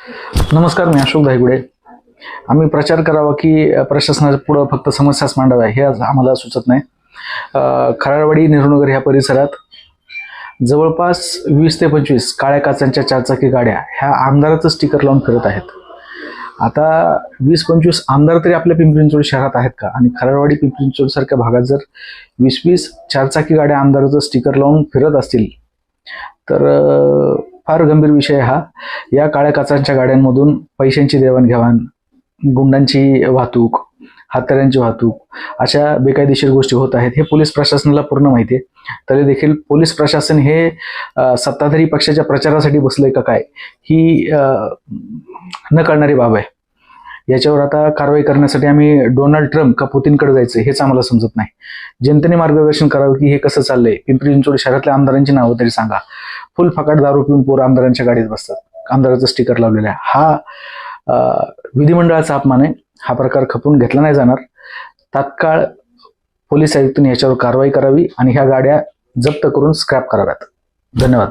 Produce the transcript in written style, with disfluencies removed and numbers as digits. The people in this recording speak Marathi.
नमस्कार, मी अशोक धायगुडे. आम्ही प्रचार करावा की प्रशासनाच्या पुढं फक्त समस्याच मांडाव्या हे आज आम्हाला सुचत नाही. खराळवाडी नेहरूनगर ह्या परिसरात जवळपास 20 ते 25 काळ्या काचांच्या चारचाकी गाड्या ह्या आमदाराचं स्टिकर लावून फिरत आहेत. आता 20-25 आमदार तरी आपल्या पिंपरी चिंचवड शहरात आहेत का? आणि खराळवाडी पिंपरी चिंचवड सारख्या भागात जर 20-20 चारचाकी गाड्या आमदाराचं स्टिकर लावून फिरत असतील तर फार गंभीर विषय हा. या काळ्या काचांच्या गाड्यांमधून पैशांची देवाणघेवाण, गुंडांची वाहतूक, हत्यारांची वाहतूक अशा बेकायदेशीर गोष्टी होत आहेत. हे पोलीस प्रशासनाला पूर्ण माहिती आहे. तरी देखील पोलीस प्रशासन हे सत्ताधारी पक्षाच्या प्रचारासाठी बसलंय का काय ही न कळणारी बाब आहे. याच्यावर आता कारवाई करण्यासाठी आम्ही डोनाल्ड ट्रम्प का पुतीनकडे जायचं हेच आम्हाला समजत नाही. जनतेने मार्गदर्शन करावं की हे कसं चाललंय. पिंपरी चिंचवड शहरातल्या आमदारांची नावं तरी सांगा. फुल फकाट दारू पिऊन पोरं आमदारांच्या गाडीत बसतात, आमदाराचं स्टिकर लावलेलं आहे. हा विधिमंडळाचा अपमान आहे. हा प्रकार खपून घेतला नाही जाणार. तात्काळ पोलीस आयुक्तांनी याच्यावर कारवाई करावी आणि ह्या गाड्या जप्त करून स्क्रॅप कराव्यात. धन्यवाद.